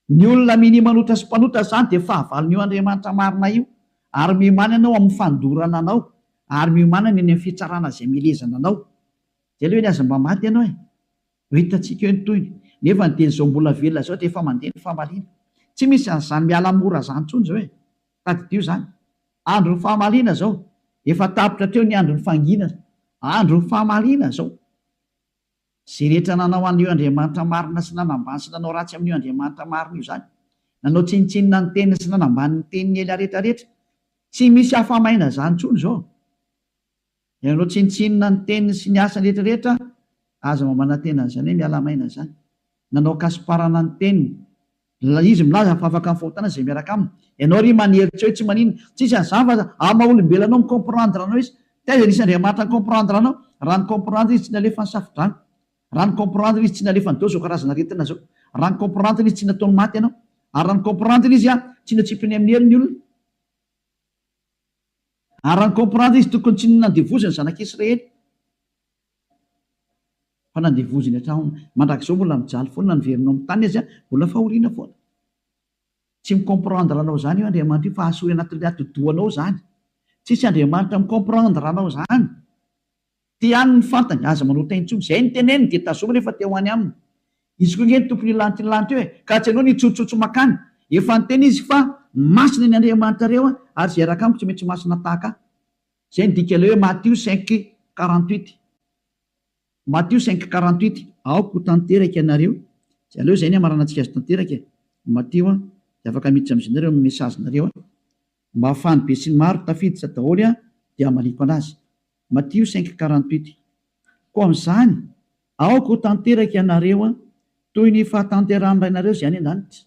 Ny olona minimanota sy mpanota zany dia fahavalon'io Andriamanitra marina io ary miomana ianao amin'ny fandorana anao ary miomana ny amin'ny fitsarana izay milezana anao. Izay le hoe niaza mba maty ianao e. Ho hitantsika eo ny toyny. Nefa ny teny izao mbola velona izao dia efa mandeha ny famaliana. Tsy misy an'izany miala mora zany intsony izao e. Tadidio zany. Andro ny fahamaliana izao. Efa tapitra teo ny andro ny fangina. Andro ny fahamaliana izao. Izay rehetra nanao an'io Andriamanitra marina sy nanambany sy nanao ratsy amin'io Andriamanitra marina io zany. Nanao tsinitsinina ny teniny sy nanambany ny teniny ela rehetrarehetra. Tsy misy hafamaina zany intsony izao. Nanao tsinitsinina ny teniny sy ny asany rehetrarehetra, aza mamana tena izany hoe miala maina izany. Nanao kasiparana ny teniny. Izy milaza fa afaka amin'ny fahotana izay miaraka aminy. Ianao ry maneritra hoe tsy manino, tsisy an'izany fa amaha-olombelona anao mikomprendre anao izy. Taiza nisy Andriamanitra mikomprendre anao? Raha ny komprendre izy tsy nalefa ny safidrano. Raha ny komprendre izy tsy nalefa ny dao zao karazana retina zao. Raha ny komprendre izy tsy nataony maty ianao. Ary raha ny komprendre izy tsy natsipiny amin'ny helo ny olona. Ary raha ny komprendre izy tokony tsy nandevoziny zanak'Israely. Fa nandevoziny hatrany mandrakizao mbola mijaly foana na niverinao amin'ny tany izy mbola fahoriana foana. tsy micomprendre anao zany io Andriamanitra io fa asory anatin'ny atodoanao zany. Tsisy Andriamanitra micomprendre anao zany. Ty any ny fantany aza manota intsony zay niteneny dia tazoma rehefa teo any aminy. Izy koa ngeny tompony lanitra eo ka tsy anao nitsotsotso makany. Efa niteny izy fa masina ny Andriamanitra reo ary zay raka amiko tsy maintsy masina tahaka. Zay ndika ilay hoe Matthieu 5:48. Matthieu 5:48. Aoko tanteraka ianareo. Aleo zay ny amaranantsika azy tanteraka. Matthieu dia afaka miditra amin'izy nareo mesazinareo mba hafany be sy ny maro tafiditra daholo dia amaliko anazy. Matthieu 5:48. Koa amin'izany aoko tanteraka ianareo toy ny fahatanteran'iranareo zay any an-danitra.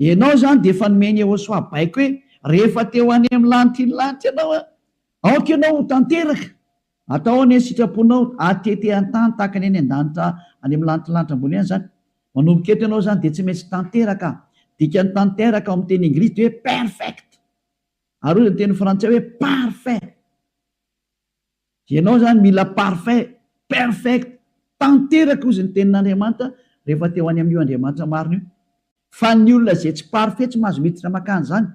Ianao zany dia efa nomeny Yehosoa baiko hoe rehefa teo any amin'ny lanitra iny lanitra ianao aoka ianao tanteraka. Atao ny sitraponao atete an-tany tahaka ny any an-danitra any amin'ny lanitra ambony any zany. Manomboka eto ianao zany dia tsy maintsy tanteraka. Dika ny tanteraka ao amin'ny teny anglisy dia hoe perfect. Ary ny teny frantsay hoe parfait. Ianao zany mila parfait, perfect, tanteraka ozy ny tenin'Andriamanitra rehefa teo any amin'io Andriamanitra marina io. Fa ny olona zay tsy parfait tsy mahazo miditra makany zany.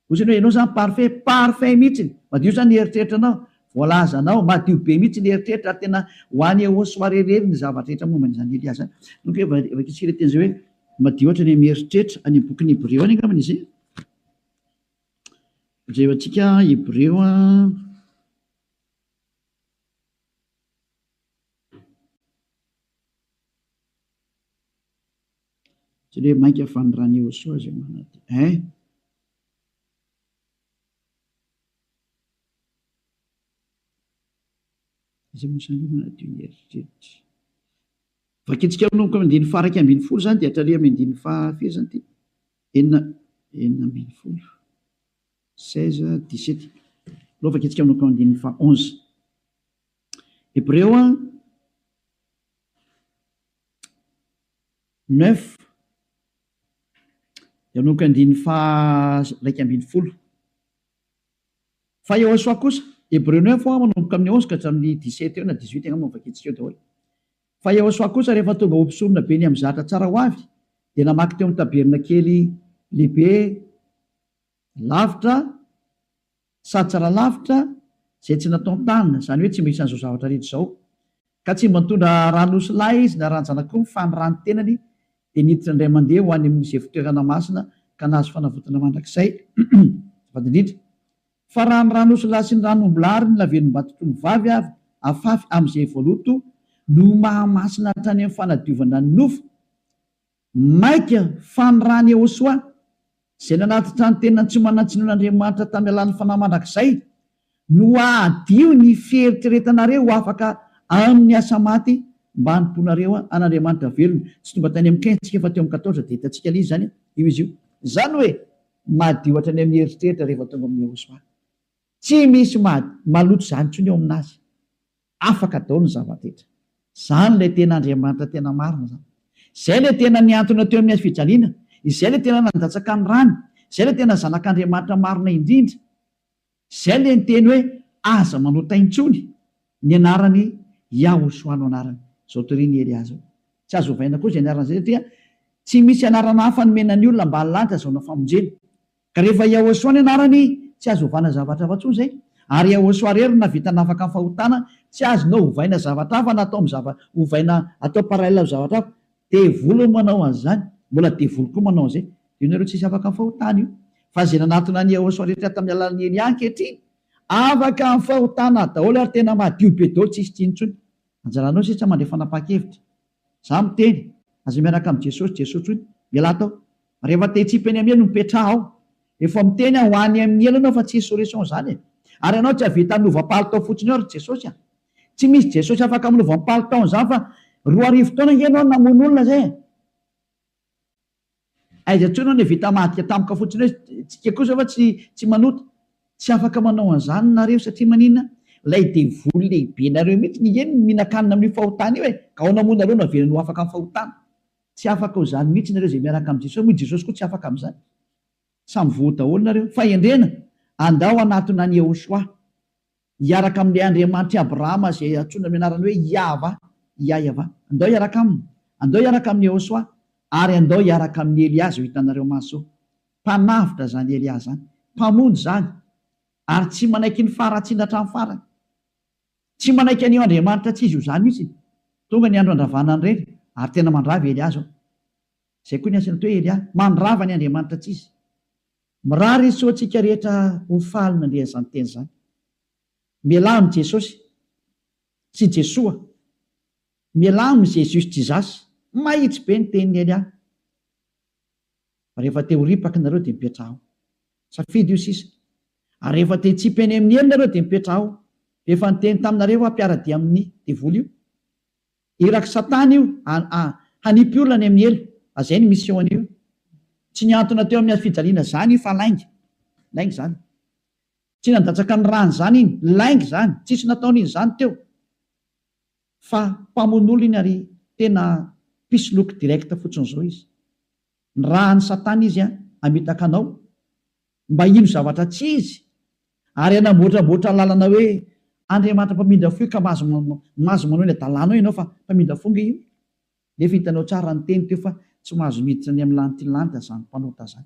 Ozy hoe ianao zany parfait, parfait mihitsy. Madio zany ny eritreritranao, voalazanao, madio be mihitsy ny eritreritra tena ho any Yehosoa reherery ny zavatra rehetra momba an'izany Elias zany. Donc efa tsika teny zay hoe madio ohatra ny mieritreritra any amin'ny bokin'ny Hébreo any angambany izy. Jevantsika Hébreo tsy hoe mainka fanirany Yehosoa zay manady. Izay mosan'ny manadio ny eritreritra. Vakitsika manomboka amin'ny andiny faha 1:40 zany dia hatrary amin'ny andiny faha firy zany ty? 4:40. 16:17. Aloha vakitsika manomboka amin'ny andiny faha 11. Hébreo 9. Dia manomboka andiny faha 2:40. Fa Yehosoa kosa Hébreu 9 manomboka amin'ny 11 ka hatramin'ny 17 eo na 18 angamba vakitsika eo daholo. Fa Yehosoa kosa rehefa tonga ho mpisorona be ny amin'ny zatra tsara ho avy dia namaky teo amin'ny tabernakely lehibe lavitra sady tsara lavitra zay tsy natao tanina, zany hoe tsy misy an'izao zavatra rehetra izao. Ka tsy mba nitondra ranosy lahy izy na ranjan'akoho fa ny rano tenany dia niditra indray mandeha ho any amin'izay fitoerana masina ka nahazo fanavotana mandrakizay. Vadindrindra fa raha ny ranosy lahy sy ny ranombolary ny lavenim-batoton'ny vavy avy afafy amin'izay voaloto no mahamasina hatrany amin'ny fanadiovana ny nofo maika fa ny rany Yehosoa zay nanatitra ny tena tsy manatsinoan'Andriamanitra tamin'ny alan'ny fanahy mandrakizay no adio ny fieritreretanareo afaka amin'ny asa maty mba hanimponareo an'Andriamanitra velona. Tsy tonga tany amin'ny 15 tsika fa teo amin'ny 14 dia hitantsika izy zany io izy io. Zany hoe madio hatrany amin'ny eritreritra rehefa tonga amin'ny Yehosoa. Tsy misy maloto zany intsony eo aminazy. Afaka daholo ny zava-detra. Zany ilay tena Andriamanitra tena marina zany. Izay ilay tena niantona teo amin'ny fijaliana. Izay ilay tena nandatsaka ny rano. Izay ilay tena zanak'Andriamanitra marina indrindra. Izay ilay niteny hoe aza manota intsony ny anarany Yehosoa no anarany. Zao toriny Elias zao. Tsy azo ovaina koa izay anaran'izay satria tsy misy anarana hafa nomenan'ny olona mba halanitra zao na famonjena. Ka rehefa Yehosoa ny anarany tsy azo ovana zavatra hafa intsony zay. Ary Yehosoa rery na vita nafaka amin'ny fahotana tsy azonao ovaina zavatra hafa na atao amin'ny ovaina atao parallela amin'ny zavatra hafa. Devoly manao an'izany, mbola devoly koa manao an'izay. Io nareo tsisy afaka amin'ny fahotana io. Fa zay nanatona ny Yehosoa rehetra tamin'ny alalan'ny Elia ankehitriny afaka amin'ny fahotana daholo ary tena madio be daholo tsisy tsinontsony. Anjaranao sisa mandray fanapa-kevitra. Za miteny aza miaraka amin'ny Jesosy tsony miala tao. Rehefa te hitsipy any amin'ny elo mipetraha ao. Efa miteny ho any amin'ny elo anao fa tsy solution zany. Ary ianao tsy havita hanova-palitao fotsiny ao ry Jesosy. Tsy misy Jesosy afaka manova-palitao zany fa 2 taona ianao namono olona zay. Aiza intsony ao ny vita madika tampoka fotsiny hoe tsika kosa fa tsy manota. Tsy afaka manao an'izany nareo satria maninona? Lay devoly lehibe nareo mihitsy ny eny mihinan-kanina amin'ny fahotana io ka ao namono nareo navelany ho afaka amin'ny fahotana. Tsy afaka ho zany mihitsy nareo zay miaraka amin'ny Jesosy. Moa Jesosy koa tsy afaka amin'izany. Samy voa daholo nareo. Fa endrena andao anatona ny Yehosoa hiaraka amin'ilay Andriamanitra Abrahama zay antsoina amin'ny anarany hoe Yahva. Andao hiaraka aminy. Andao hiaraka amin'ny Yehosoa ary andao hiaraka amin'ny Eliazy ho hitanareo masoa. Mpanavitra zany Eliazy zany, mpamonjy zany, ary tsy manaiky ny faratsiana hatramin'ny farany, tsy manaiky an'io Andriamanitra tsy izy io zany mihitsy. Tonga ny andro andravana ireny ary tena mandrava Eliazy ao. Zay koa ny asany hoe Eliazy mandrava ny Andriamanitra tsy izy. Mirary izy soantsika rehetra ho faly nandrea zany teny zany. Mialamy Jesosy sy Jesoa, mialamy Jesosy tsy zasy, mahitsy be ny tenin'ny Eliazy. Rehefa te ho ripaka nareo dia mipetraho, safidy io sisa. Ary rehefa te hitsipy eny amin'ny eny nareo dia mipetraho. Rehefa niteny taminareo ampiara-dia amin'ny devoly io, iraky Satana io hanipy olona ny amin'ny elo. Azay ny mission io. Tsy niantona teo amin'ny fijaliana zany io fa laingy zany. Tsy nandatsaka ny rany zany iny, laingy zany, tsisy nataon'iny zany teo. Fa mpamono iny ary tena pisoloky direkta fotsiny zao izy. Ny rahan'ny Satana izy amitaka anao mba ino zavatra tsy izy, ary anamboatraboatra lalana hoe Andriamanitra mpamindra fo ka mazo manao ny adalàna ianao fa mpamindra fonga io. Nefa hitanao tsara ny teny teo fa tsy mahazo miditra ny amin'ny lanitra lanitra zany mpanota zany.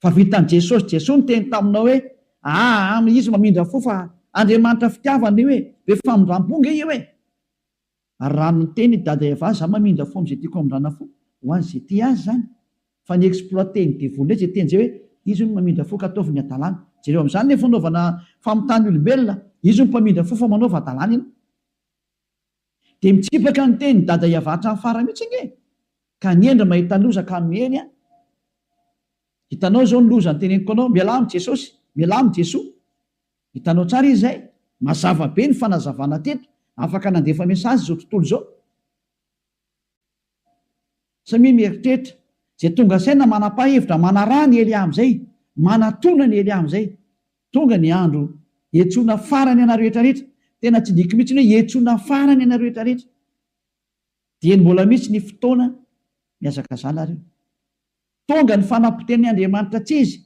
Fa vitan'i Jesosy ny teny taminao hoe izy mamindra fo fa Andriamanitra fitiavana io be famindram-ponga io Ary raha ny teny dada eva za mamindra fo am'izay tiako amindrana fo ho an'izay ty azy zany. Fa ny exploité ny devoly zay teny zay hoe izy no mamindra fo ka ataovy ny adalàna. Jereo amin'izany ny fanaovana famotany olombelona, izy no mpamindra fo fa manaova adalàna iny. Dia mitsipaka ny teny dada iavatra amin'ny fara mihitsy nge. Ka niendra mahita loza ka miheny hitanao zao ny loza ny teneniko anao, mialamy Jesosy, mialamy Jesoa. Hitanao tsara izy zay, mazava be ny fanazavana teto, afaka nandefa mesazy zao tontolo zao. Samy mieritreritra zay tonga saina manapa-hevitra manara ny Elia am'izay, manatona ny Elia am'izay. Tonga ny andro hiantsoana farany ana rehetra rehetra. Tena tsy diky mihitsy hoe hiantsoana farany ana rehetra rehetra. Dia mbola mihitsy ny fotoana miazaka zanareo. Tonga ny fanapiten'ny Andriamanitra tsy izy,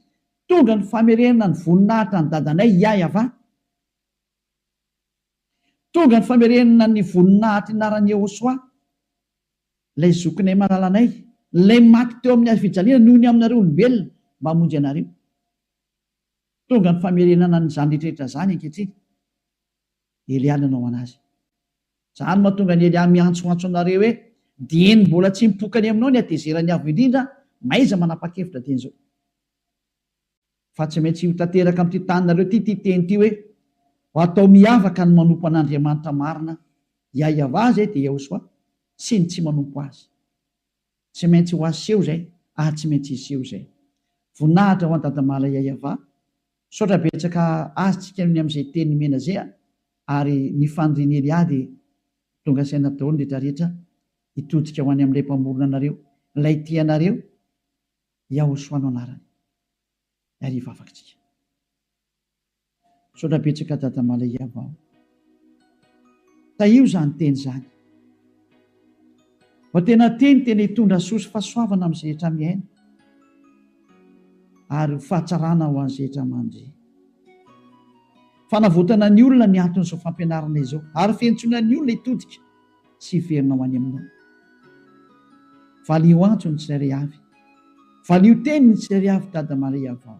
tonga ny famerenana ny voninahitra ny dadanay Iayava. Tonga ny famerenana ny voninahitra inaran'ny Yehosoa, ilay zokinay malalanay, ilay maty teo amin'ny fijaliana noho ny aminareo olombelona mba hamonjy anareo. Tonga ny famerenana nyzany rehetrarehetra zany ankehitriny. Elia nanao anazy. Zany mahatonga ny Elia miantsoantso anareo hoe dieny mbola tsy mipokany aminao ny atezerany avo indrindra, maiza manapa-kevitra teny zao. Fa tsy maintsy ho tanteraka amin'ity taninareo ty teny ty hoe ho atao miavaka ny manompo an'Andriamanitra marina, Iayava zay dia Yehosoa, sy ny tsy manompo azy. Tsy maintsy ho aseho zay, tsy maintsy iseho zay. Voninahitra ho an-dadamala Iayava, saotra betsaka azytsika ny amin'izay teny mena zay ary ny fandriany Elia dia tonga saina daholo rehetra rehetra hitodika ho any amin'ilay mpamorona anareo, ilay tianareo, Yehosoa no anarany. Ary vavakintsika. Saotra betsaka dadamala Iayava. Taio zany teny zany. Fa tena tena hitondra soa sy fahasoavana amin'izay rehetra miaina. Ary fahatsarana ho an'izay rehetra mandry. Fanavotana ny olona ny anton'izao fampianarana izao, ary fiantsoana ny olona hitodika sy hiverina ho any aminao. Valio antso ny tsirairay avy, valio teny ny tsirairay avy dadamala Iayava.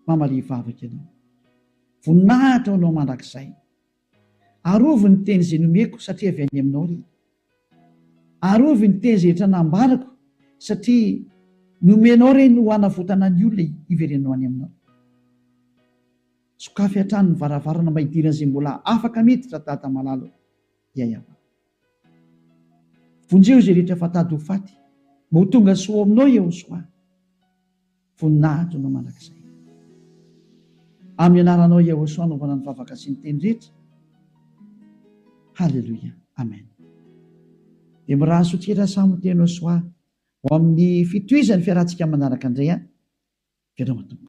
Mamalia vavaka ianao, voninahitra ho anao mandrakizay. Arovy ny teny izay nomeko satria avy any aminao ry. Arovy ny teny izay rehetra nambarako satria nomenao reny ho hanavotana ny olona hiverenao any aminao. Sokafy hatrany ny varavarana mba hidirana izay mbola afaka miditra dada malalo Iayava. Vonjeo izay rehetra fatady ho faty, mba ho tonga soa aminao Yehosoa. Voninahitra no mandrakizay. Amin'ny anaranao Yehosoa anaovana ny vavaka sy ny teny rehetra. Halleluia. Amen. Dia mirahaso tsira samy teny Yehosoa ho amin'ny fitohizan'ny fiarantsika manaraka indray. Fiarahana.